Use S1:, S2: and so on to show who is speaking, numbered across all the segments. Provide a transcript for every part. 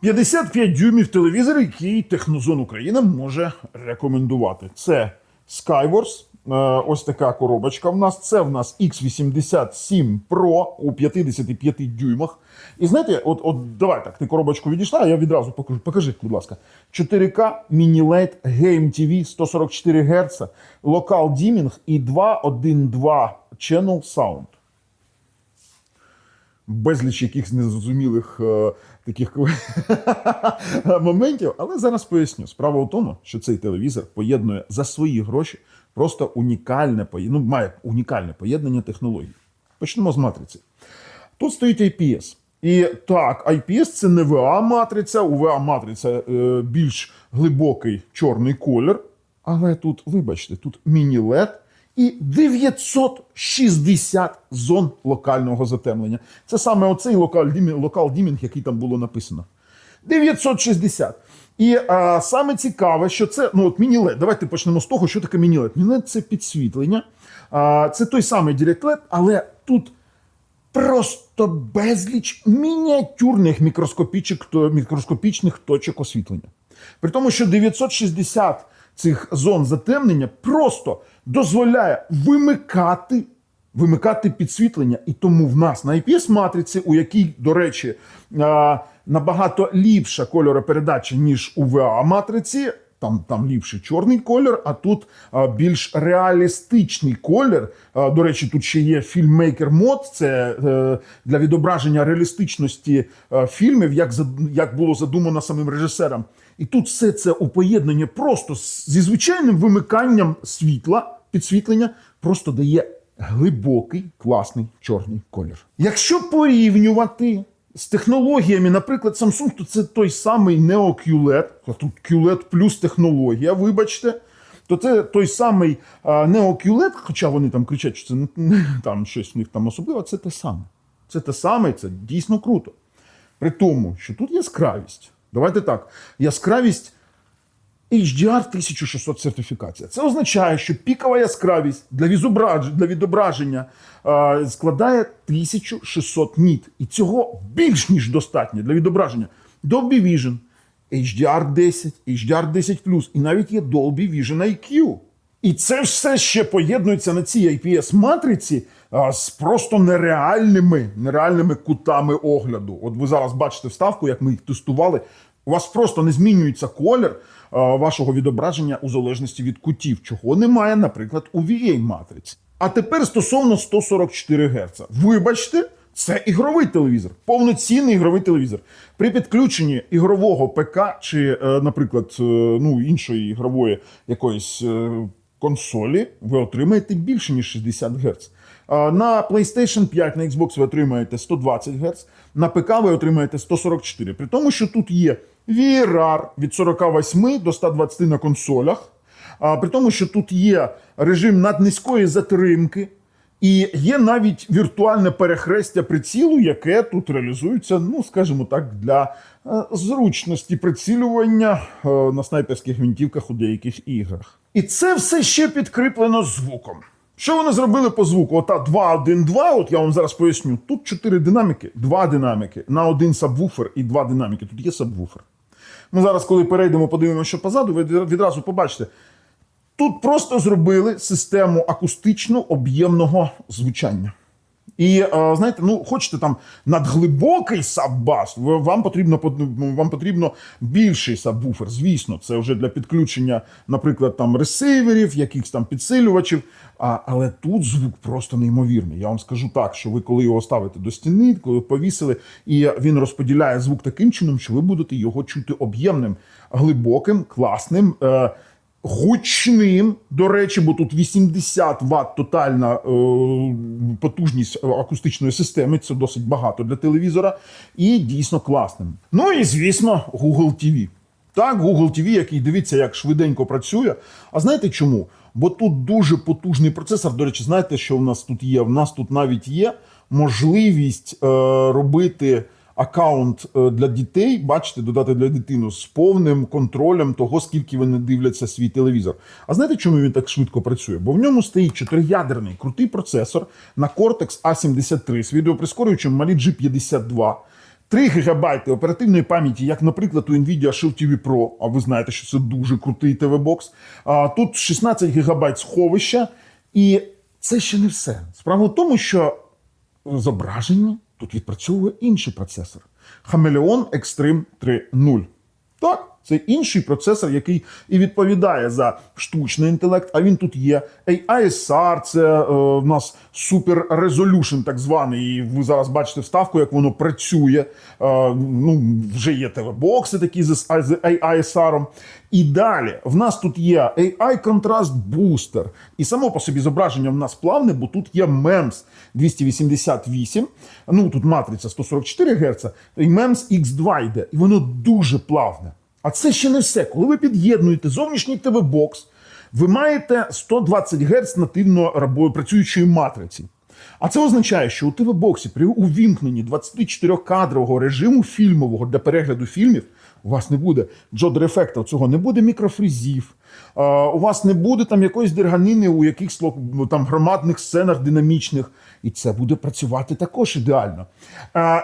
S1: 55 дюймів телевізор, який Технозон Україна може рекомендувати. Це Skyworth, ось така коробочка в нас. Це в нас X87 Pro у 55 дюймах. І знаєте, от давай так, ти коробочку відійшла, а я відразу покажу. Покажи, будь ласка. 4К, Mini-LED, Game TV, 144 Гц, Local Dimming і 2.1.2 Channel Sound. Безліч якихось незрозумілих таких моментів, але зараз поясню. Справа в тому, що цей телевізор поєднує за свої гроші просто має унікальне поєднання технологій. Почнемо з матриці. Тут стоїть IPS. І так, IPS – це не VA-матриця, у VA-матриця більш глибокий чорний колір, але тут, вибачте, тут міні-LED, і 960 зон локального затемнення. Це саме оцей локал дімінг, який там було написано. 960. І саме цікаве, що це, міні-LED. Давайте почнемо з того, що таке міні-LED. Міні-LED – це підсвітлення. Це той самий Direct LED, але тут просто безліч мініатюрних мікроскопічних точок освітлення. При тому, що 960 цих зон затемнення просто дозволяє вимикати підсвітлення. І тому в нас на IPS-матриці, у якій, до речі, набагато ліпша кольоропередача, ніж у VA-матриці, там ліпший чорний колір, а тут більш реалістичний колір. До речі, тут ще є фільммейкер мод, це для відображення реалістичності фільмів, як було задумано самим режисером. І тут все це у поєднанні просто зі звичайним вимиканням підсвітлення, просто дає глибокий, класний чорний колір. Якщо порівнювати з технологіями, наприклад, Samsung, то це той самий Neo QLED, тут QLED плюс технологія, вибачте, то це той самий Neo QLED, хоча вони там кричать, що це там щось в них там особливе, це те саме. Це те саме, це дійсно круто. При тому, що тут яскравість. Давайте так, яскравість HDR 1600 сертифікація. Це означає, що пікова яскравість для відображення складає 1600 ніт. І цього більш ніж достатньо для відображення. Dolby Vision, HDR10, HDR10+, і навіть є Dolby Vision IQ. І це все ще поєднується на цій IPS-матриці з просто нереальними кутами огляду. От ви зараз бачите вставку, як ми їх тестували. У вас просто не змінюється колір вашого відображення у залежності від кутів, чого немає, наприклад, у VA-матриці. А тепер стосовно 144 Гц. Вибачте, це ігровий телевізор, повноцінний ігровий телевізор. При підключенні ігрового ПК чи, наприклад, іншої ігрової якоїсь консолі ви отримаєте більше, ніж 60 Гц. На PlayStation 5, на Xbox ви отримаєте 120 Гц, на ПК ви отримаєте 144. При тому, що тут є VRR від 48 до 120 на консолях, при тому, що тут є режим наднизької затримки, і є навіть віртуальне перехрестя прицілу, яке тут реалізується, скажімо так, для зручності прицілювання на снайперських гвинтівках у деяких іграх. І це все ще підкріплено звуком. Що вони зробили по звуку? Ота 2.1.2, от я вам зараз поясню. Тут 4 динаміки, 2 динаміки, на один сабвуфер і 2 динаміки. Тут є сабвуфер. Ми зараз, коли перейдемо, подивимося, що позаду, ви відразу побачите. Тут просто зробили систему акустично об'ємного звучання. І, знаєте, хочете там надглибокий саббас, вам потрібно більший сабвуфер, звісно, це вже для підключення, наприклад, там ресиверів, якихось там підсилювачів, але тут звук просто неймовірний. Я вам скажу так, що ви коли його ставите до стіни, коли повісили, і він розподіляє звук таким чином, що ви будете його чути об'ємним, глибоким, класним, гучним, до речі, бо тут 80 Вт тотальна потужність акустичної системи, це досить багато для телевізора, і дійсно класним. І, звісно, Google TV. Так, Google TV, який, дивіться, як швиденько працює. А знаєте чому? Бо тут дуже потужний процесор. До речі, знаєте, що в нас тут є? В нас тут навіть є можливість робити аккаунт для дітей, бачите, додати для дитини з повним контролем того, скільки вони дивляться свій телевізор. А знаєте, чому він так швидко працює? Бо в ньому стоїть 4-ядерний крутий процесор на Cortex A73 з відеоприскорювачем Mali G52, 3 ГБ оперативної пам'яті, як, наприклад, у NVIDIA Shield TV Pro, а ви знаєте, що це дуже крутий ТВ-бокс. Тут 16 ГБ сховища, і це ще не все. Справа в тому, що зображення тут відпрацьовує інший процесор. Хамелеон Extreme 3.0. Так, це інший процесор, який і відповідає за штучний інтелект, а він тут є. AISR – це в нас Super Resolution так званий, і ви зараз бачите вставку, як воно працює. Вже є ТВ-бокси такі з AISR. І далі в нас тут є AI Contrast Booster. І само по собі зображення в нас плавне, бо тут є MEMS 288, тут матриця 144 Гц, і MEMS X2 йде, і воно дуже плавне. А це ще не все. Коли ви під'єднуєте зовнішній ТВ-бокс, ви маєте 120 Гц нативно працюючої матриці. А це означає, що у ТВ-боксі при увімкненні 24-кадрового режиму фільмового для перегляду фільмів у вас не буде джодер-ефекту, цього не буде мікрофрізів, у вас не буде там якоїсь дерганини у якихось там громадних сценах динамічних. І це буде працювати також ідеально.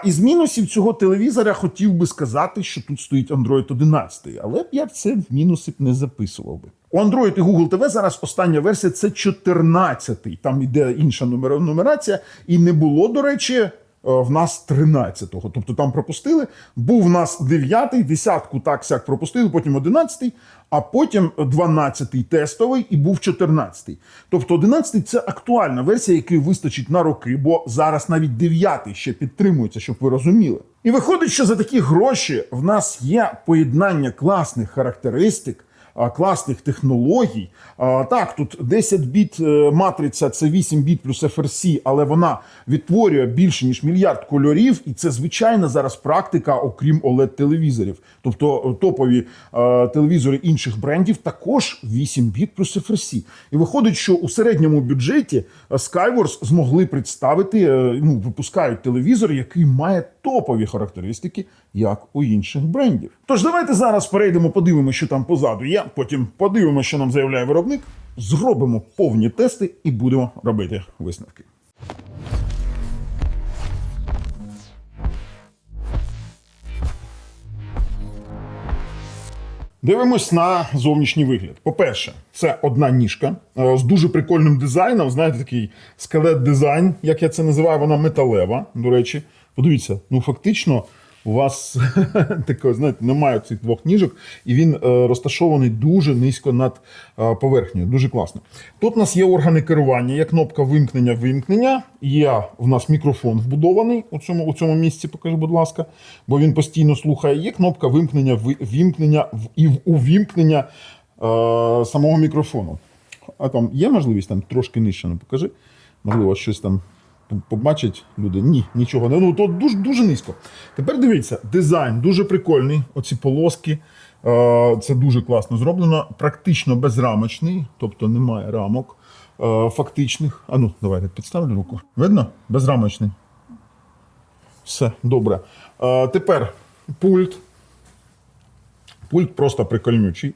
S1: Із мінусів цього телевізора хотів би сказати, що тут стоїть Android 11, але б я це в мінуси не записував би. У Android і Google TV зараз остання версія – це 14-й. Там йде інша нумерація. І не було, до речі, в нас 13-го. Тобто там пропустили. Був в нас 9-й, 10-ку так-сяк пропустили, потім 11-й, а потім 12-й тестовий і був 14-й. Тобто 11-й – це актуальна версія, якої вистачить на роки, бо зараз навіть 9-й ще підтримується, щоб ви розуміли. І виходить, що за такі гроші в нас є поєднання класних характеристик, класних технологій. Так, тут 10 біт матриця, це 8 біт плюс FRC, але вона відтворює більше, ніж мільярд кольорів, і це звичайна зараз практика, окрім OLED-телевізорів. Тобто топові телевізори інших брендів також 8 біт плюс FRC. І виходить, що у середньому бюджеті Skyworks змогли представити, випускають телевізор, який має топові характеристики, як у інших брендів. Тож давайте зараз перейдемо, подивимося, що там позаду є, потім подивимося, що нам заявляє виробник, зробимо повні тести і будемо робити висновки. Дивимось на зовнішній вигляд. По-перше, це одна ніжка з дуже прикольним дизайном. Знаєте, такий скелет-дизайн, як я це називаю, вона металева, до речі. Подивіться, фактично у вас такого, знаєте, немає цих двох ніжок, і він розташований дуже низько над поверхнею. Дуже класно. Тут у нас є органи керування, є кнопка вимкнення, є в нас мікрофон вбудований у цьому місці, покажи, будь ласка, бо він постійно слухає. Є кнопка вимкнення і увімкнення самого мікрофону. А там є можливість там трошки нижче, покажи, можливо, щось там побачать люди. Ні, нічого не. То дуже, дуже низько. Тепер дивіться, дизайн дуже прикольний. Оці полоски. Це дуже класно зроблено. Практично безрамочний, тобто немає рамок фактичних. Давайте підставлю руку. Видно? Безрамочний. Все, добре. Тепер пульт. Пульт просто прикольнючий.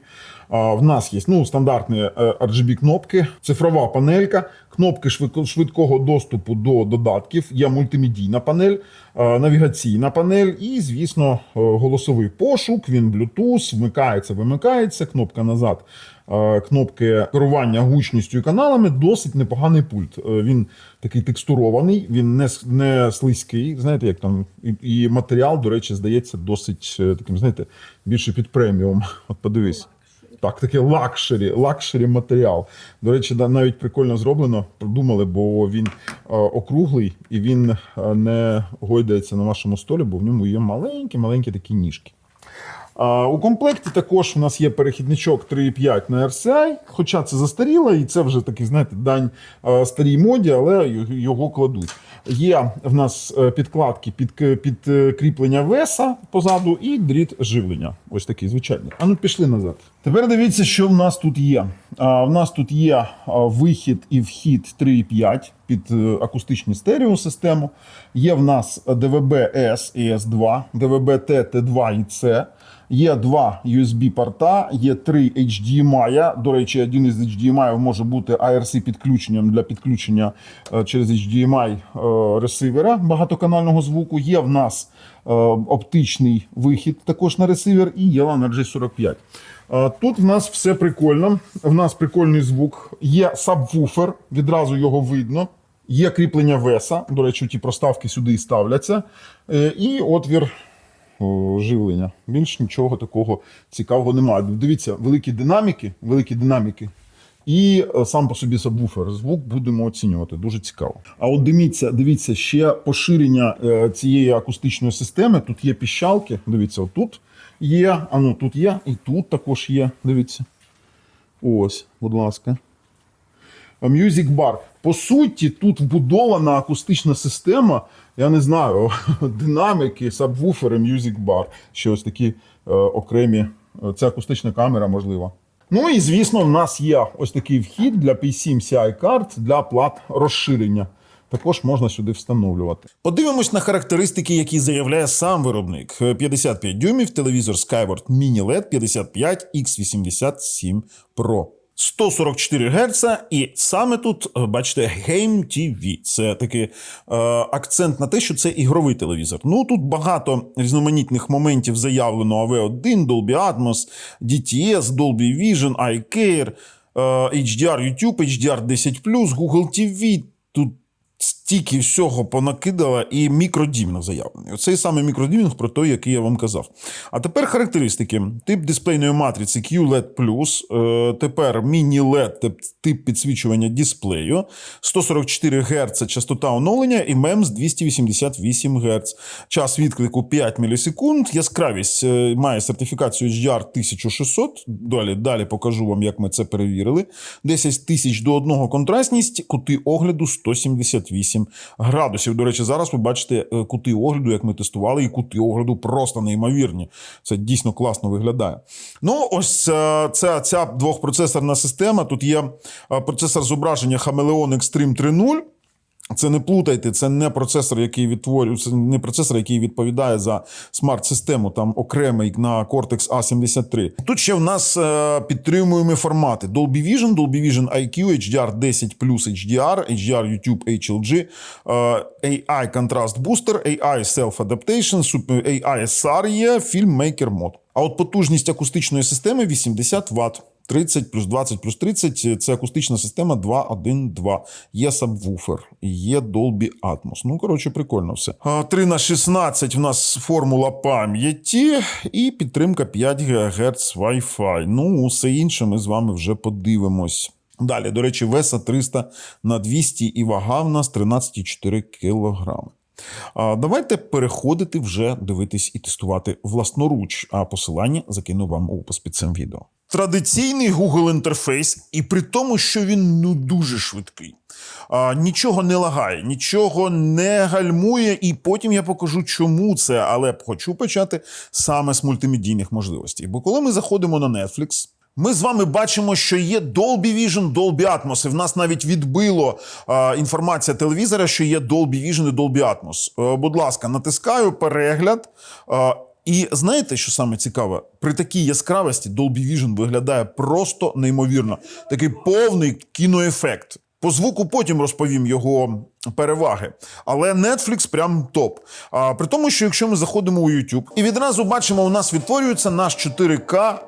S1: В нас є стандартні RGB-кнопки, цифрова панелька, кнопки швидкого доступу до додатків, є мультимедійна панель, навігаційна панель і, звісно, голосовий пошук, він Bluetooth, вмикається, вимикається, кнопка назад, кнопки керування гучністю і каналами, досить непоганий пульт. Він такий текстурований, він не слизький, знаєте, як там, і матеріал, до речі, здається, досить таким, знаєте, більше під преміум. От подивись. Так, такий лакшері матеріал. До речі, навіть прикольно зроблено, продумали, бо він округлий і він не гойдається на вашому столі, бо в ньому є маленькі такі ніжки. У комплекті також у нас є перехідничок 3.5 на RCI, хоча це застаріло, і це вже такий, знаєте, дань старій моді, але його кладуть. Є в нас підкладки під кріплення веса позаду і дріт живлення. Ось такий звичайний. Пішли назад. Тепер дивіться, що в нас тут є. В нас тут є вихід і вхід 3.5 під акустичну стереосистему. Є в нас DVB-S і S2, DVB-T, T2 і C. Є два USB-порта, є три HDMI. До речі, один із HDMI може бути IRC-підключенням для підключення через HDMI ресивера багатоканального звуку. Є в нас оптичний вихід також на ресивер і є LAN RJ45. Тут в нас все прикольно. В нас прикольний звук. Є сабвуфер, відразу його видно. Є кріплення веса, до речі, ті проставки сюди і ставляться. І отвір живлення. Більш нічого такого цікавого немає. Дивіться, великі динаміки. І сам по собі сабвуфер. Звук будемо оцінювати. Дуже цікаво. А от дивіться, ще поширення цієї акустичної системи. Тут є піщалки. Дивіться, отут є, тут є, і тут також є. Дивіться. Ось, будь ласка. Music Bar. По суті, тут вбудована акустична система, я не знаю, динаміки, сабвуфери, Music Bar. Ще ось такі окремі, це акустична камера, можливо. Ну і, звісно, в нас є ось такий вхід для P7 CI карт для плат розширення. Також можна сюди встановлювати.
S2: Подивимось на характеристики, які заявляє сам виробник. 55 дюймів, телевізор Skyward Mini LED 55 X87 Pro. 144 Гц, і саме тут, бачите, Game TV. Це такий акцент на те, що це ігровий телевізор. Ну, тут багато різноманітних моментів заявлено. AV1, Dolby Atmos, DTS, Dolby Vision, iCare, HDR YouTube, HDR 10+, Google TV. Тут стільки всього понакидала і мікродімінг заявлений. Оцей саме мікродімінг про той, який я вам казав. А тепер характеристики. Тип дисплейної матриці QLED+, тепер міні-LED, тип підсвічування дисплею, 144 Гц частота оновлення і MEMS 288 Гц. Час відклику 5 мілісекунд, яскравість має сертифікацію HDR 1600, далі покажу вам, як ми це перевірили. 10 тисяч до 1 контрастність, кути огляду 178 градусів. До речі, зараз ви бачите кути огляду, як ми тестували, і кути огляду просто неймовірні. Це дійсно класно виглядає. Ну, ось ця двохпроцесорна система. Тут є процесор зображення Хамелеон Extreme 3.0. Це не плутайте, це не процесор, який відповідає за смарт-систему, там окремий на Cortex A73. Тут ще в нас підтримуємо формати Dolby Vision IQ, HDR 10+, HDR, HDR YouTube HLG, AI Contrast Booster, AI Self Adaptation, AI SR є, FilmMaker Mode. А от потужність акустичної системи 80 Вт. 30 плюс 20 плюс 30 – це акустична система 2.1.2. Є сабвуфер, є Dolby Atmos. Ну, коротше, прикольно все. 3х16 в нас формула пам'яті і підтримка 5 ГГц Wi-Fi. Ну, усе інше ми з вами вже подивимось. Далі, до речі, веса 300 на 200 і вага в нас 13,4 кг. Давайте переходити вже дивитись і тестувати власноруч, а посилання закину вам у опис під цим відео. Традиційний Google інтерфейс, і при тому, що він дуже швидкий. Нічого не лагає, нічого не гальмує, і потім я покажу, чому це, але хочу почати саме з мультимедійних можливостей. Бо коли ми заходимо на Netflix, ми з вами бачимо, що є Dolby Vision, Dolby Atmos, і в нас навіть відбило інформація телевізора, що є Dolby Vision і Dolby Atmos. Будь ласка, натискаю перегляд. І знаєте, що саме цікаве? При такій яскравості Dolby Vision виглядає просто неймовірно. Такий повний кіноефект. По звуку потім розповім його переваги. Але Netflix прям топ. При тому, що якщо ми заходимо у YouTube, і відразу бачимо, у нас відтворюється наш 4К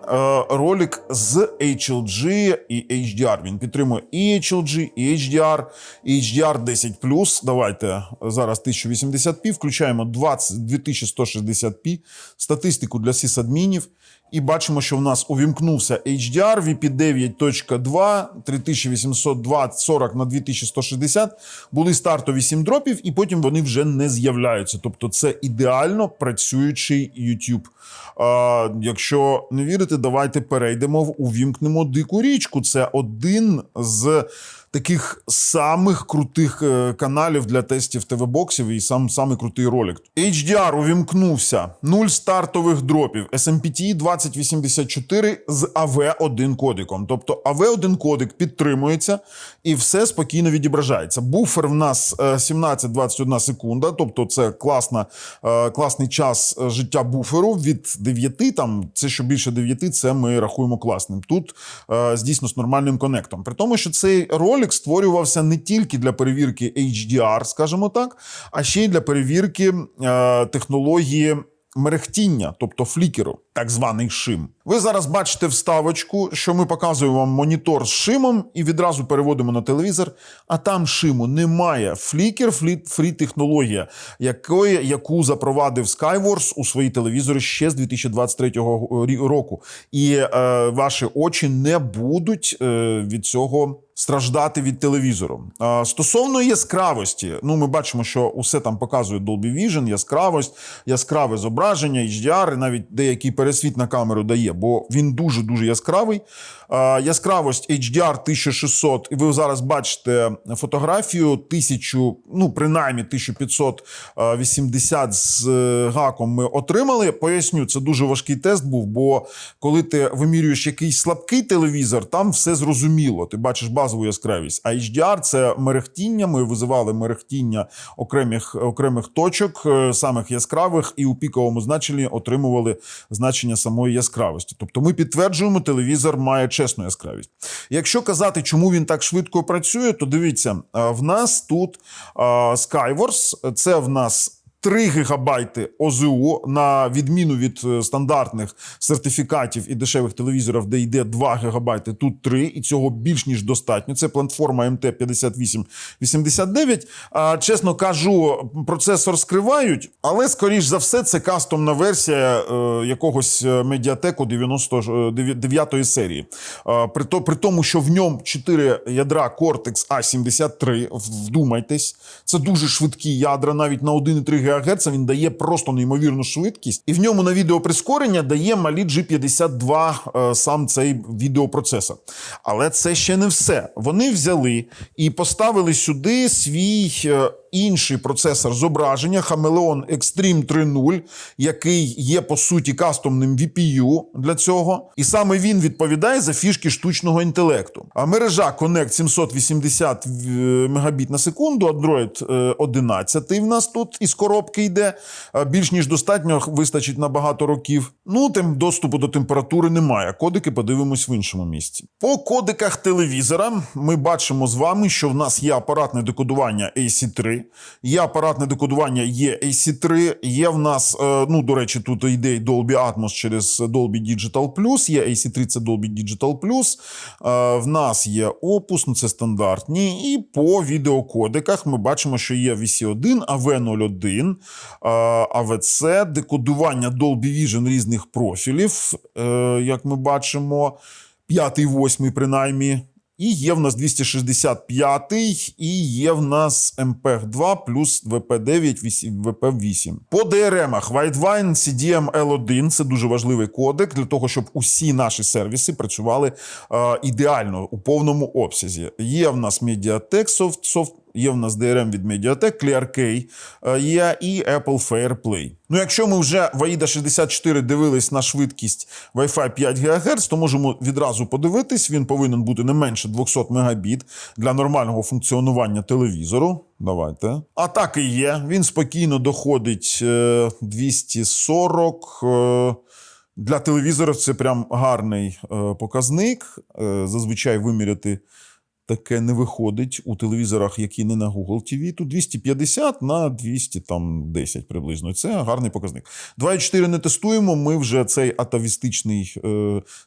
S2: ролик з HLG і HDR. Він підтримує і HLG, і HDR, і HDR 10+. Давайте зараз 1080p, включаємо 2160p, статистику для сисадмінів. І бачимо, що в нас увімкнувся HDR, VP9.2, 3840 на 2160. Були стартові 7 дропів, і потім вони вже не з'являються. Тобто це ідеально працюючий YouTube. Якщо не вірите, давайте перейдемо, увімкнемо Дику річку. Це один з таких самих крутих каналів для тестів ТВ-боксів і самий крутий ролик. HDR увімкнувся, 0 стартових дропів, SMPTE 2084 з AV1 кодиком. Тобто AV1 кодик підтримується і все спокійно відображається. Буфер в нас нас 17-21 секунда, тобто це класний час життя буферу від 9, там це що більше 9, це ми рахуємо класним. Тут дійсно з нормальним коннектом. При тому, що цей ролик створювався не тільки для перевірки HDR, скажімо так, а ще й для перевірки технології мерехтіння, тобто флікеру, так званий шим. Ви зараз бачите вставочку, що ми показуємо вам монітор з шимом і відразу переводимо на телевізор, а там шиму немає. Флікер, фрі технологія, яку запровадив Skyworth у свої телевізори ще з 2023 року. І ваші очі не будуть від цього страждати від телевізору. Стосовно яскравості, ми бачимо, що усе там показує Dolby Vision, яскравість, яскраве зображення, HDR, і навіть деякий пересвіт на камеру дає, бо він дуже-дуже яскравий. Яскравість HDR 1600, і ви зараз бачите фотографію 1000, принаймні 1580 з гаком ми отримали. Поясню, це дуже важкий тест був, бо коли ти вимірюєш якийсь слабкий телевізор, там все зрозуміло, ти бачиш базову яскравість. А HDR – це мерехтіння, ми визивали мерехтіння окремих точок, самих яскравих, і у піковому значенні отримували значення самої яскравості. Тобто ми підтверджуємо, телевізор має чесну яскравість. Якщо казати, чому він так швидко працює, то дивіться, в нас тут Skyworth, це в нас 3 гігабайти ОЗУ, на відміну від стандартних сертифікатів і дешевих телевізорів, де йде 2 гігабайти, тут 3, і цього більш ніж достатньо. Це платформа MT5889. Чесно кажу, процесор скривають, але, скоріш за все, це кастомна версія якогось Mediatek 99-ї серії. При тому, що в ньому 4 ядра Cortex A73, вдумайтесь, це дуже швидкі ядра, навіть на 1,3 ГГц він дає просто неймовірну швидкість. І в ньому на відеоприскорення дає малі G52 сам цей відеопроцесор. Але це ще не все. Вони взяли і поставили сюди свій інший процесор зображення Chameleon Extreme 3.0, який є, по суті, кастомним VPU для цього. І саме він відповідає за фішки штучного інтелекту. А мережа Connect 780 Мбіт на секунду, Android 11 в нас тут із коробки йде. Більш ніж достатньо, вистачить на багато років. Тим доступу до температури немає. Кодики подивимось в іншому місці. По кодиках телевізора ми бачимо з вами, що в нас є апаратне декодування AC3, є апаратне декодування AC3, є в нас, до речі, тут йде Dolby Atmos через Dolby Digital Plus, є AC3, це Dolby Digital Plus, в нас є Opus, це стандартні, і по відеокодиках ми бачимо, що є VC1, AV01, AVC, декодування Dolby Vision різних профілів, як ми бачимо, 5-й, 8-й принаймні. І є в нас 265-й, і є в нас MPEG-2 плюс VP9, VP8. По DRM-ах Widevine CDM L1 – це дуже важливий кодек для того, щоб усі наші сервіси працювали ідеально, у повному обсязі. Є в нас Mediatek Soft, є в нас DRM від Mediatek, ClearK є і Apple FairPlay. Якщо ми вже в AIDA 64 дивились на швидкість Wi-Fi 5 ГГц, то можемо відразу подивитись, він повинен бути не менше 200 Мбіт для нормального функціонування телевізору. Давайте. А так і є. Він спокійно доходить 240. Для телевізорів це прям гарний показник. Зазвичай виміряти таке не виходить у телевізорах, які не на Google TV. Тут 250 на 210 приблизно. Це гарний показник. 2.4 не тестуємо, ми вже цей атавістичний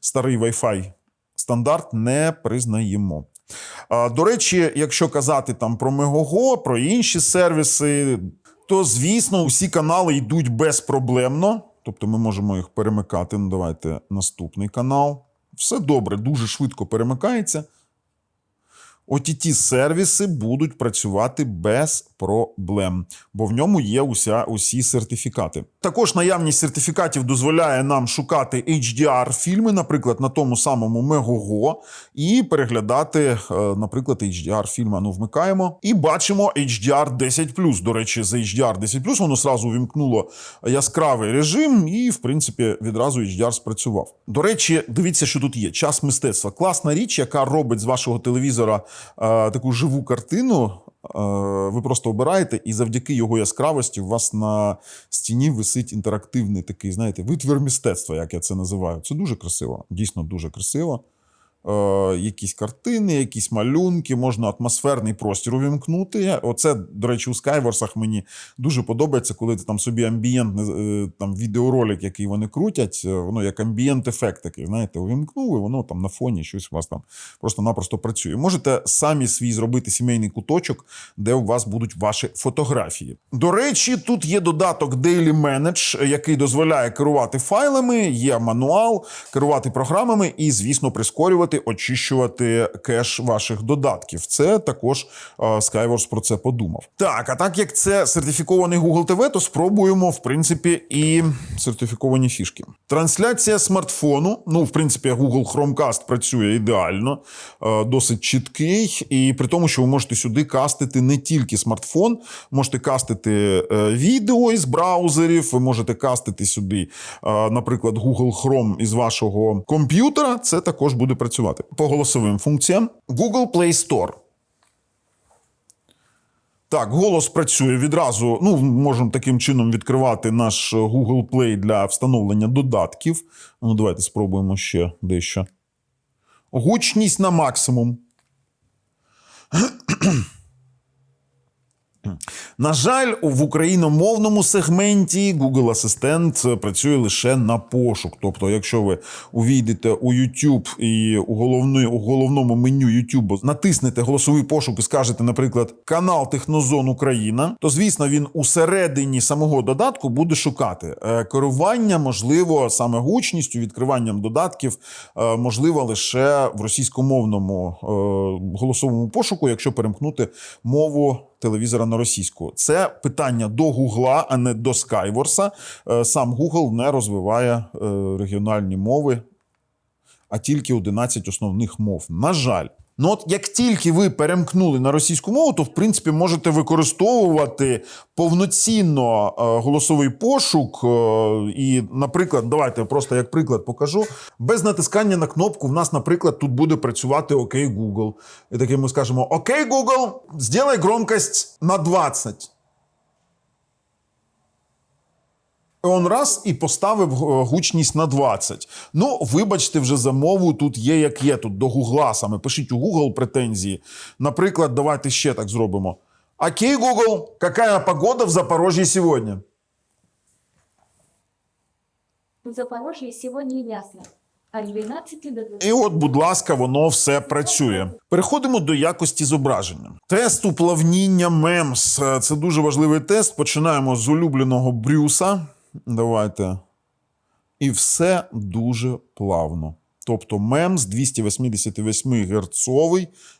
S2: старий Wi-Fi стандарт не признаємо. До речі, якщо казати там про Megogo, про інші сервіси, то, звісно, усі канали йдуть безпроблемно. Тобто ми можемо їх перемикати. Давайте наступний канал. Все добре, дуже швидко перемикається. OTT-сервіси будуть працювати без проблем, бо в ньому є усі сертифікати. Також наявність сертифікатів дозволяє нам шукати HDR-фільми, наприклад, на тому самому Megogo, і переглядати, наприклад, HDR-фільми. Вмикаємо і бачимо HDR 10+. До речі, за HDR 10+, воно одразу увімкнуло яскравий режим і, в принципі, відразу HDR спрацював. До речі, дивіться, що тут є. Час мистецтва. Класна річ, яка робить з вашого телевізора таку живу картину, Ви просто обираєте, і завдяки його яскравості у вас на стіні висить інтерактивний такий, знаєте, витвір мистецтва, як я це називаю. Це дуже красиво, дійсно дуже красиво. Якісь картини, якісь малюнки, можна атмосферний простір увімкнути. Оце, до речі, у Скайворсах мені дуже подобається, коли ти там собі амбієнтний там, відеоролик, який вони крутять, воно як амбієнт-ефект такий, знаєте, увімкнув, і воно там на фоні щось у вас там просто-напросто працює. Можете самі свій зробити сімейний куточок, де у вас будуть ваші фотографії. До речі, тут є додаток Daily Manage, який дозволяє керувати файлами, є мануал, керувати програмами і, звісно, прискорювати, очищувати кеш ваших додатків. Це також Skywars про це подумав. Так, а так як це сертифікований Google TV, то спробуємо, в принципі, і сертифіковані фішки. Трансляція смартфону. Ну, в принципі, Google Chromecast працює ідеально, досить чіткий. І при тому, що ви можете сюди кастити не тільки смартфон, можете кастити відео із браузерів, ви можете кастити сюди, наприклад, Google Chrome із вашого комп'ютера. Це також буде працювати. По голосовим функціям. Google Play Store. Так, голос працює відразу. Ну, можемо таким чином відкривати наш Google Play для встановлення додатків. Ну, давайте спробуємо ще дещо. Гучність на максимум. На жаль, в україномовному сегменті Google Асистент працює лише на пошук. Тобто, якщо ви увійдете у YouTube і у головному меню YouTube натиснете голосовий пошук і скажете, наприклад, канал Технозон Україна, то, звісно, він усередині самого додатку буде шукати. Керування, можливо, саме гучністю, відкриванням додатків, можливо, лише в російськомовному голосовому пошуку, якщо перемкнути мову телевізора на російську. Це питання до Гугла, а не до Skywars. Сам Google не розвиває регіональні мови, а тільки 11 основних мов. На жаль. Ну от як тільки ви перемкнули на російську мову, то, в принципі, можете використовувати повноцінно голосовий пошук. І, наприклад, давайте я просто як приклад покажу. Без натискання на кнопку в нас, наприклад, тут буде працювати «Ок, Google». І таки ми скажемо «Ок, Google, сделай громкость на 20». Он раз і поставив гучність на 20. Ну, вибачте вже за мову, тут є як є, тут до Гугла саме. Пишіть у Google претензії. Наприклад, давайте ще так зробимо. Окей, Google, какая погода в Запорожье сегодня?
S3: В Запорожье сегодня ясно. От 12 до 20.
S2: І от, будь ласка, воно все працює. Переходимо до якості зображення. Тест уплавніння MEMS. Це дуже важливий тест. Починаємо з улюбленого Брюса. Давайте. І все дуже плавно. Тобто MEMS 288 Гц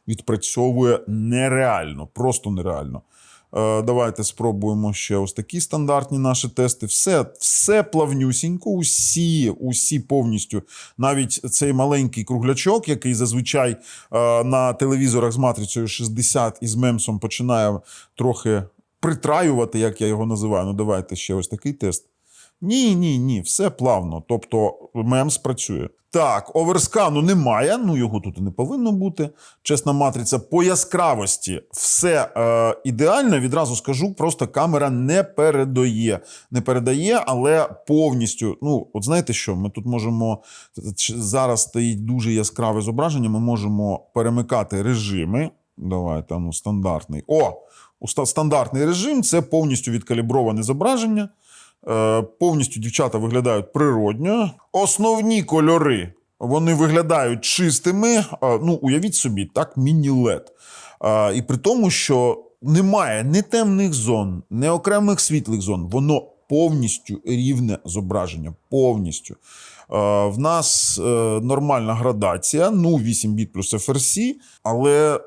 S2: відпрацьовує нереально, просто нереально. Давайте спробуємо ще ось такі стандартні наші тести. Все плавнюсінько, усі повністю. Навіть цей маленький круглячок, який зазвичай на телевізорах з матрицею 60 і з MEMS починає трохи притраювати, як я його називаю. Ну давайте ще ось такий тест. Ні, все плавно. Тобто MEMS працює. Так, оверскану немає, ну його тут і не повинно бути. Чесна матриця по яскравості все ідеально, відразу скажу, просто камера не передає, але повністю, ну, от знаєте що, ми тут можемо, зараз стоїть дуже яскраве зображення, ми можемо перемикати режими. Давайте, ну, стандартний. Стандартний режим – це повністю відкаліброване зображення. Повністю дівчата виглядають природньо. Основні кольори, вони виглядають чистими. Ну, уявіть собі, так, міні-LED. І при тому, що немає ні темних зон, ні окремих світлих зон. Воно повністю рівне зображення. Повністю. В нас нормальна градація, ну, 8 біт плюс FRC, але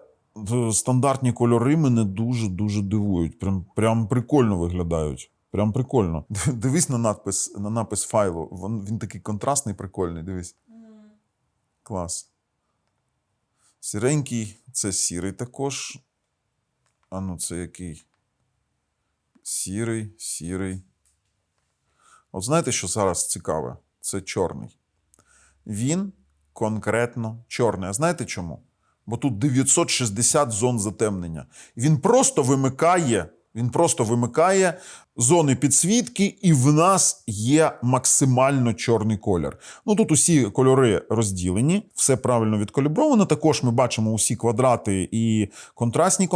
S2: стандартні кольори мене дуже-дуже дивують. Прям прикольно виглядають. Прям прикольно. Дивись на напис файлу. Він такий контрастний, прикольний. Дивись. Клас. Сіренький. Це сірий також. А ну це який? Сірий. От знаєте, що зараз цікаве? Це чорний. Він конкретно чорний. А знаєте чому? бо тут 960 зон затемнення. Він просто вимикає зони підсвітки, і в нас є максимально чорний колір. Ну, тут усі кольори розділені, все правильно відкалібровано. Також ми бачимо усі квадрати і контрастні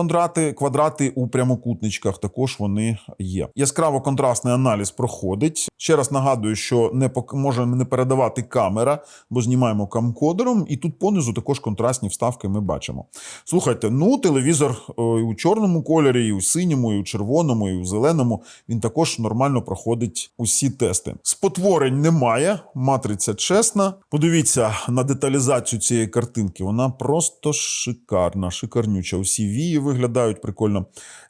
S2: квадрати у прямокутничках, також вони є. Яскраво-контрастний аналіз проходить. Ще раз нагадую, що може не передавати камера, бо знімаємо камкодером, і тут понизу також контрастні вставки ми бачимо. Слухайте, ну, телевізор і у чорному кольорі, і у синьому, і у червоному, і у зеленому, він також нормально проходить усі тести. Спотворень немає, матриця чесна. Подивіться на деталізацію цієї картинки, вона просто шикарна, шикарнюча. Усі вії виглядають прикольно.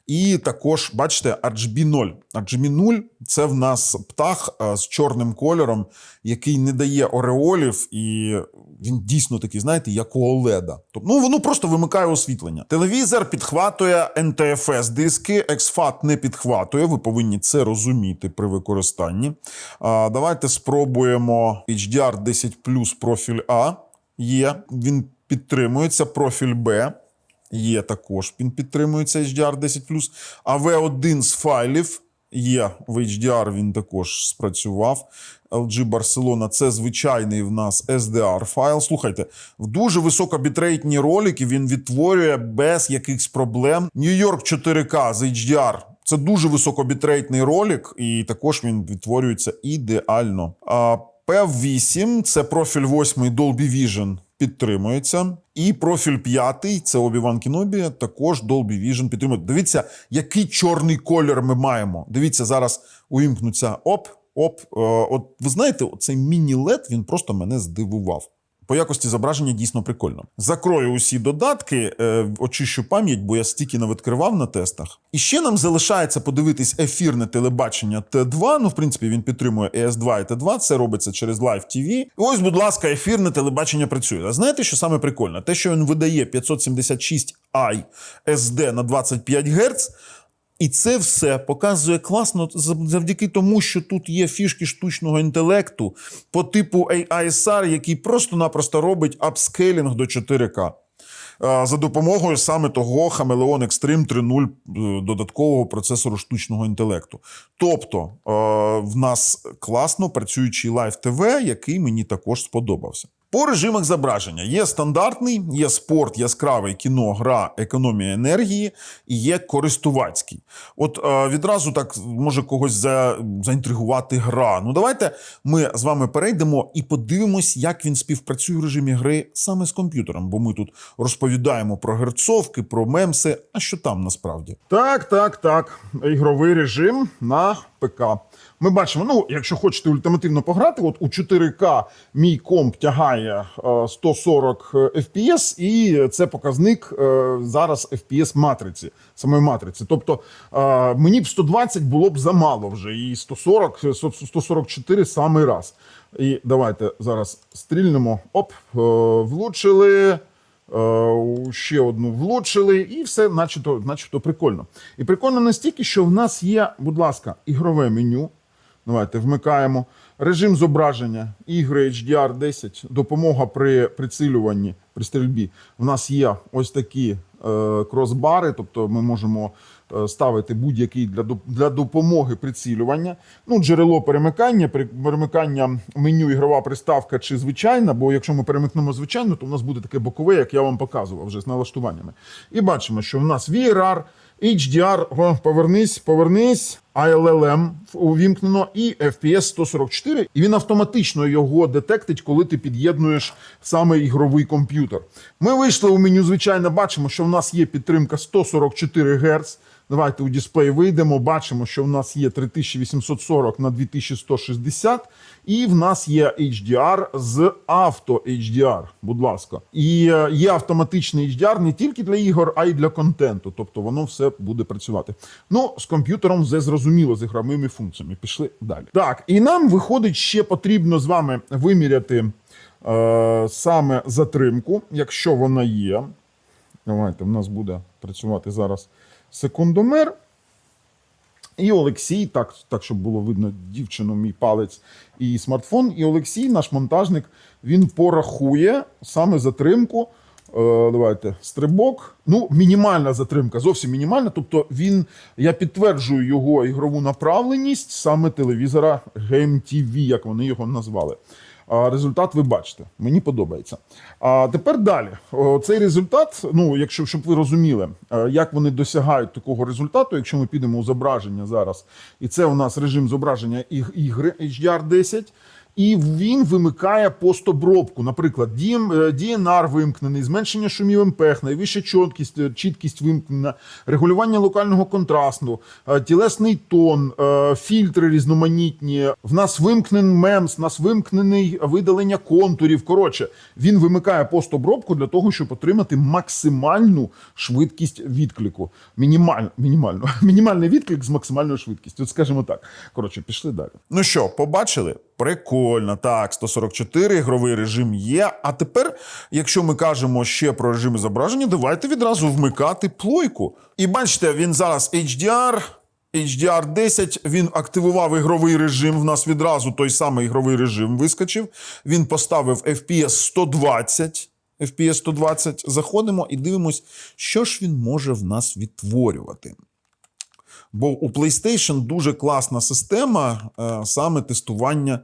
S2: І також, бачите, RGB 0. RGB 0 – це в нас птах з чорним кольором, який не дає ореолів, і він дійсно такий, знаєте, як у OLED. Тобто, ну, воно просто вимикає освітлення. Телевізор підхватує NTFS-диски, XFAT не підхватує, ви повинні це розуміти при використанні. Давайте спробуємо HDR10+, профіль А. Є, він підтримується, профіль Б. Є також, він підтримується HDR10+. AV1 з файлів є в HDR, він також спрацював. LG Barcelona – це звичайний в нас SDR файл. Слухайте, в дуже високобітрейтні ролики він відтворює без якихось проблем. New York 4K з HDR – це дуже високобітрейтний ролик, і також він відтворюється ідеально. PF8 – це профіль 8 Dolby Vision, підтримується. І профіль 5, це Obi-Wan Kenobi, також Dolby Vision підтримує. Дивіться, який чорний колір ми маємо. Дивіться, зараз увімкнуться От ви знаєте, цей міні-LED, він просто мене здивував. По якості зображення дійсно прикольно. Закрою усі додатки, очищу пам'ять, бо я стільки не відкривав на тестах. І ще нам залишається подивитись ефірне телебачення Т2. Ну, в принципі, він підтримує ES2 і Т2. Це робиться через Live TV. І ось, будь ласка, ефірне телебачення працює. А знаєте, що саме прикольно? Те, що він видає 576i SD на 25 Гц, і це все показує класно завдяки тому, що тут є фішки штучного інтелекту по типу AISR, який просто-напросто робить апскейлінг до 4К. За допомогою саме того Chameleon Extreme 3.0 додаткового процесору штучного інтелекту. Тобто в нас класно працюючий Live TV, який мені також сподобався. По режимах зображення є стандартний, є спорт, яскравий, кіно, гра, економія енергії і є користувацький. От відразу так може когось заінтригувати гра. Ну давайте ми з вами перейдемо і подивимось, як він співпрацює в режимі гри саме з комп'ютером, бо ми тут розповідаємо про герцовки, про мемси, а що там насправді?
S1: Так. Ігровий режим на ПК. Ми бачимо, ну, якщо хочете ультимативно пограти, от у 4К мій комп тягає 140 FPS, і це показник зараз FPS матриці, самої матриці. Тобто мені б 120 було б замало вже, і 144 самий раз. І давайте зараз стрільнемо. Оп, влучили. Ще одну влучили, і все начебто прикольно. І прикольно настільки, що в нас є, будь ласка, ігрове меню. Давайте вмикаємо. Режим зображення, ігри HDR10, допомога при прицілюванні, при стрільбі. В нас є ось такі кросбари, тобто ми можемо ставити будь-який для допомоги прицілювання. Ну, джерело перемикання меню ігрова приставка чи звичайна, бо якщо ми перемикнемо звичайно, то в нас буде таке бокове, як я вам показував вже з налаштуваннями. І бачимо, що в нас VRR, HDR, повернись, ILLM увімкнено і FPS 144, і він автоматично його детектить, коли ти під'єднуєш саме ігровий комп'ютер. Ми вийшли у меню, звичайно, бачимо, що в нас є підтримка 144 Гц. Давайте у дисплей вийдемо, бачимо, що в нас є 3840 на 2160, і в нас є HDR з авто HDR, будь ласка. І є автоматичний HDR не тільки для ігор, а й для контенту, тобто воно все буде працювати. Ну, з комп'ютером все зрозуміло, з ігровими функціями. Пішли далі. Так, і нам виходить, ще потрібно з вами виміряти саме затримку, якщо вона є. Давайте, в нас буде працювати зараз секундомер. І Олексій, так щоб було видно дівчину, мій палець і смартфон. І Олексій, наш монтажник, він порахує саме затримку Давайте, стрибок. Ну, мінімальна затримка, зовсім мінімальна. Тобто я підтверджую його ігрову направленість саме телевізора Game TV, як вони його назвали. Результат ви бачите, мені подобається. А тепер далі. Цей результат, ну, щоб ви розуміли, як вони досягають такого результату, якщо ми підемо у зображення зараз, і це у нас режим зображення ігри HDR10, і він вимикає постобробку. Наприклад, DNR вимкнений, зменшення шумів МПЕГ, найвища чіткість вимкнена, регулювання локального контрасту, тілесний тон, фільтри різноманітні. В нас вимкнений мемс, в нас вимкнений видалення контурів. Коротше, він вимикає постобробку для того, щоб отримати максимальну швидкість відклику. Мінімальний відклик з максимальною швидкістю. От скажімо так. Коротше, пішли далі.
S2: Ну що, побачили? Прикольно. Так, 144, ігровий режим є. А тепер, якщо ми кажемо ще про режими зображення, давайте відразу вмикати плойку. І бачите, він зараз HDR10, він активував ігровий режим, в нас відразу той самий ігровий режим вискочив. Він поставив FPS 120. FPS 120. Заходимо і дивимось, що ж він може в нас відтворювати. Бо у PlayStation дуже класна система саме тестування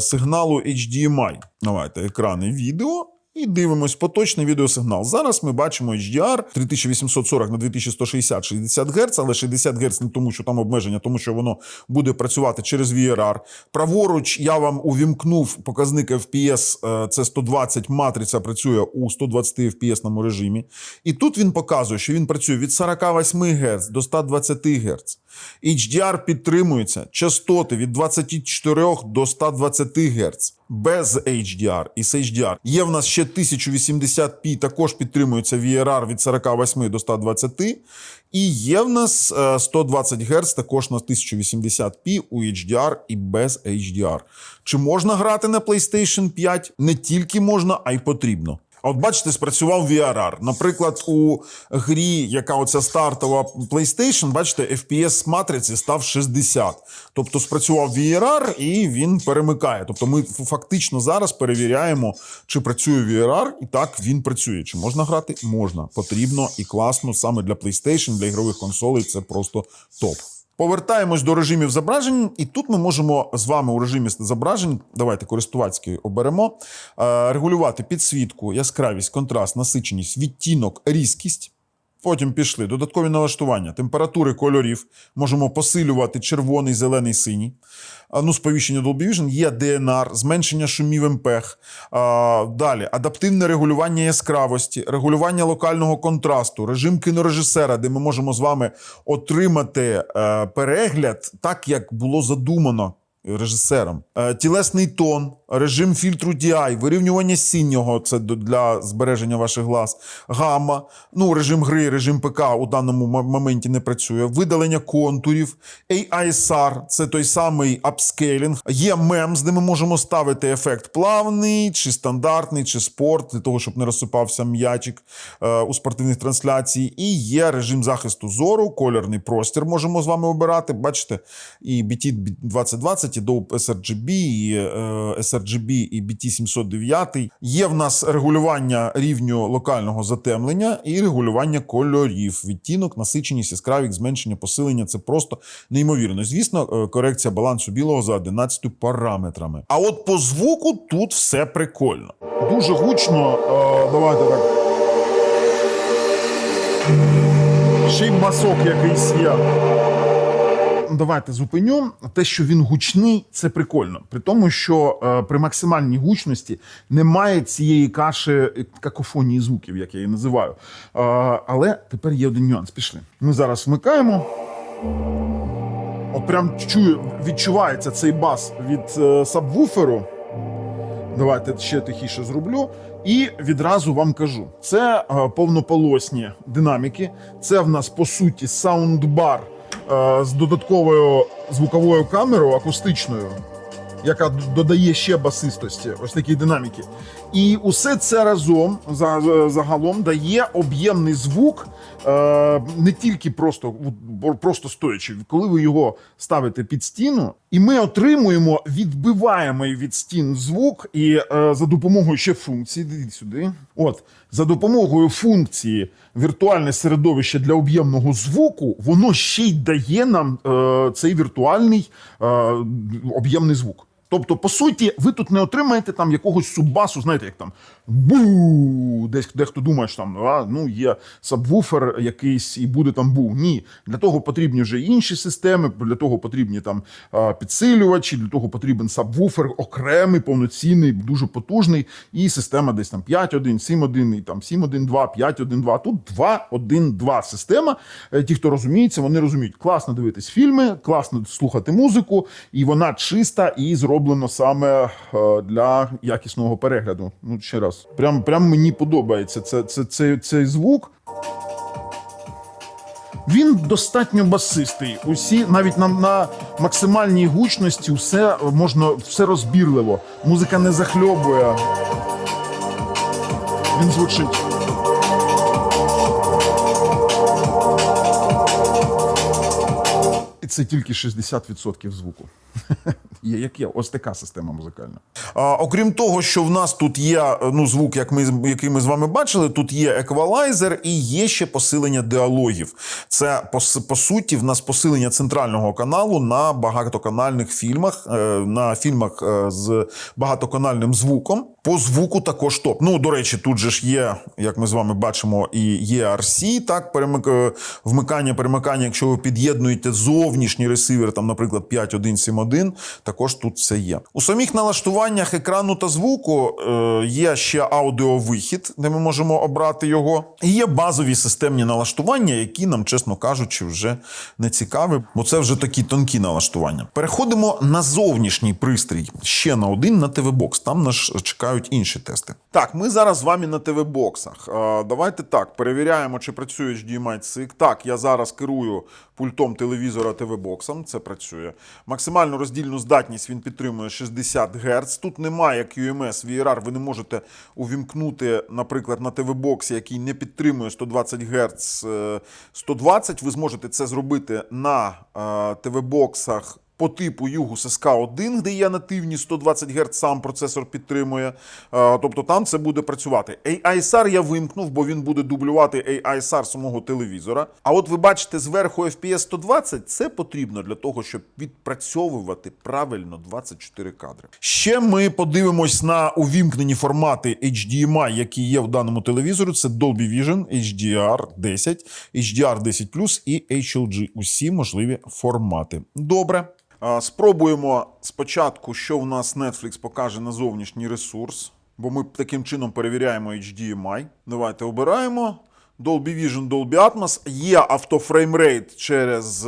S2: сигналу HDMI. Давайте екрани відео і дивимось поточний відеосигнал. Зараз ми бачимо HDR 3840 на 2160 60 Гц, але 60 Гц не тому, що там обмеження, тому що воно буде працювати через VRR. Праворуч я вам увімкнув показник FPS, це 120, матриця працює у 120 FPS режимі. І тут він показує, що він працює від 48 Гц до 120 Гц. HDR підтримується частоти від 24 до 120 Гц. Без HDR і з HDR. Є в нас ще 1080p, також підтримується VRR від 48 до 120. І є в нас 120 Гц також на 1080p у HDR і без HDR. Чи можна грати на PlayStation 5? Не тільки можна, а й потрібно. А от бачите, спрацював VRR. Наприклад, у грі, яка оця стартова PlayStation, бачите, FPS матриці став 60. Тобто спрацював VRR і він перемикає. Тобто ми фактично зараз перевіряємо, чи працює VRR, і так він працює. Чи можна грати? Можна. Потрібно і класно саме для PlayStation, для ігрових консолей це просто топ. Повертаємось до режимів зображень, і тут ми можемо з вами у режимі зображень, давайте користувацький оберемо, регулювати підсвітку, яскравість, контраст, насиченість, відтінок, різкість. Потім пішли додаткові налаштування, температури кольорів, можемо посилювати червоний, зелений, синій. Сповіщення Dolby Vision, є DNR, зменшення шумів МПЕГ. Далі, адаптивне регулювання яскравості, регулювання локального контрасту, режим кінорежисера, де ми можемо з вами отримати перегляд так, як було задумано режисером. Тілесний тон, режим фільтру DI, вирівнювання синього, це для збереження ваших глаз, гамма, режим гри, режим ПК у даному моменті не працює, видалення контурів, AISR, це той самий апскейлінг, є MEMS, де ми можемо ставити ефект плавний, чи стандартний, чи спорт, для того, щоб не розсипався м'ячик у спортивних трансляцій, і є режим захисту зору, кольорний простір можемо з вами обирати, бачите, і BT 2020, і Dolby sRGB, і sRGB, і BT709. Є в нас регулювання рівню локального затемнення і регулювання кольорів. Відтінок, насиченість, яскравість, зменшення, посилення. Це просто неймовірно. Звісно, корекція балансу білого за 11 параметрами. А от по звуку тут все прикольно.
S1: Дуже гучно, давайте так. Ще й басок якийсь є. Давайте зупиню. Те, що він гучний, це прикольно. При тому, що при максимальній гучності немає цієї каші какофонії звуків, як я її називаю. Але тепер є один нюанс. Пішли. Ми зараз вмикаємо. От прям відчувається цей бас від сабвуферу. Давайте ще тихіше зроблю. І відразу вам кажу. Це повнополосні динаміки. Це в нас, по суті, саундбар з додатковою звуковою камерою акустичною. яка додає ще басистості, ось такі динаміки. І усе це разом загалом дає об'ємний звук, не тільки просто стоячи. Коли ви його ставите під стіну, і ми отримуємо відбиваємий від стін звук, і за допомогою ще функції, дивіться сюди, за допомогою функції віртуальне середовище для об'ємного звуку, воно ще й дає нам цей віртуальний об'ємний звук. Тобто, по суті, ви тут не отримаєте там якогось суббасу, знаєте, як там бу, дехто думає, що там є сабвуфер якийсь і буде там бу. Ні, для того потрібні вже інші системи, для того потрібні там підсилювачі, для того потрібен сабвуфер окремий, повноцінний, дуже потужний, і система десь там 5.1, 7.1, і там 7.1.2, 5.1.2. Тут 2.1.2 система. Ті, хто розуміється, вони розуміють, класно дивитись фільми, класно слухати музику, і вона чиста і зроблена саме для якісного перегляду. Ну, ще раз. Прям мені подобається цей звук. Він достатньо басистий. Усі, навіть на максимальній гучності, все розбірливо. Музика не захльобує. Він звучить. І це тільки 60% звуку. Є ось така система музикальна.
S2: Окрім того, що в нас тут є звук, який ми з вами бачили, тут є еквалайзер і є ще посилення діалогів. Це, по суті, в нас посилення центрального каналу на багатоканальних фільмах, на фільмах з багатоканальним звуком. По звуку також топ. Ну, до речі, тут же ж є, як ми з вами бачимо, і ERC, так, вмикання-перемикання, якщо ви під'єднуєте зовнішній ресивер, там, наприклад, 5.1.7.1, також тут це є. У самих налаштуваннях екрану та звуку є ще аудіовихід, де ми можемо обрати його. І є базові системні налаштування, які нам, чесно кажучи, вже не цікаві, бо це вже такі тонкі налаштування. Переходимо на зовнішній пристрій. Ще на один, на ТВ-бокс. Там нас чекають інші тести. Так, ми зараз з вами на ТВ-боксах. Давайте так, перевіряємо, чи працює HDMI цик. Так, я зараз керую пультом телевізора ТВ-боксом, це працює. Максимальну роздільну здатність він підтримує 60 Гц. Тут немає QMS, VRR, ви не можете увімкнути, наприклад, на ТВ-боксі, який не підтримує 120 Гц 120. Ви зможете це зробити на ТВ-боксах по типу Югус SK1, де є нативні 120 Гц, сам процесор підтримує. Тобто там це буде працювати. AISR я вимкнув, бо він буде дублювати AISR самого телевізора. А от ви бачите зверху FPS 120, це потрібно для того, щоб відпрацьовувати правильно 24 кадри. Ще ми подивимось на увімкнені формати HDMI, які є в даному телевізору. Це Dolby Vision, HDR10, HDR10+, і HLG. Усі можливі формати. Добре. Спробуємо спочатку, що в нас Netflix покаже на зовнішній ресурс, бо ми таким чином перевіряємо HDMI. Давайте обираємо. Dolby Vision, Dolby Atmos. Є автофреймрейт через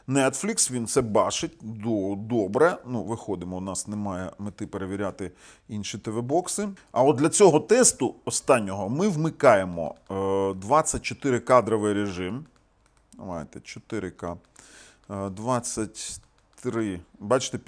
S2: Netflix, він це бачить. Добре. Ну, виходимо, у нас немає мети перевіряти інші ТВ-бокси. А от для цього тесту останнього ми вмикаємо 24-кадровий режим. Давайте, 4К. 23. Бачите,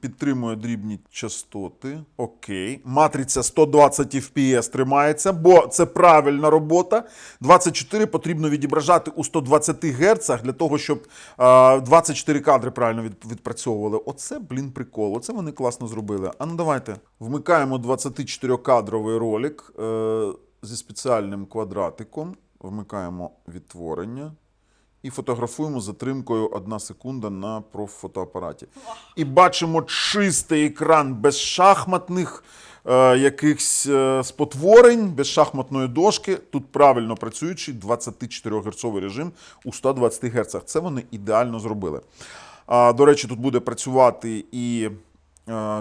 S2: підтримує дрібні частоти. Окей. Матриця 120 FPS тримається, бо це правильна робота. 24 потрібно відображати у 120 Гц для того, щоб 24 кадри правильно відпрацьовували. Оце, прикол. Оце вони класно зробили. А ну давайте вмикаємо 24-кадровий ролик зі спеціальним квадратиком. Вмикаємо відтворення. І фотографуємо з затримкою 1 секунда на профотоапараті. І бачимо чистий екран без шахматних якихось спотворень, без шахматної дошки. Тут правильно працюючий 24-герцовий режим у 120 Гц. Це вони ідеально зробили. До речі, тут буде працювати і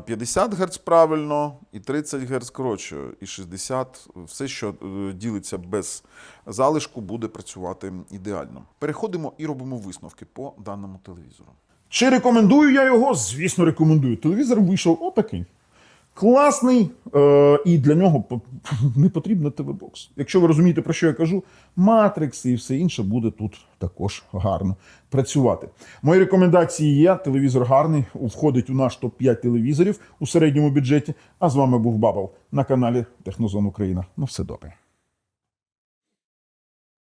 S2: 50 Гц правильно, і 30 Гц, коротше, і 60. Все, що ділиться без залишку, буде працювати ідеально. Переходимо і робимо висновки по даному телевізору.
S1: Чи рекомендую я його? Звісно, рекомендую. Телевізор вийшов отакий. класний, і для нього не потрібно ТВ-бокс. Якщо ви розумієте, про що я кажу, матрикси і все інше буде тут також гарно працювати. Мої рекомендації є. Телевізор гарний, входить у наш топ-5 телевізорів у середньому бюджеті. А з вами був Бабл на каналі Технозон Україна. Ну все добре.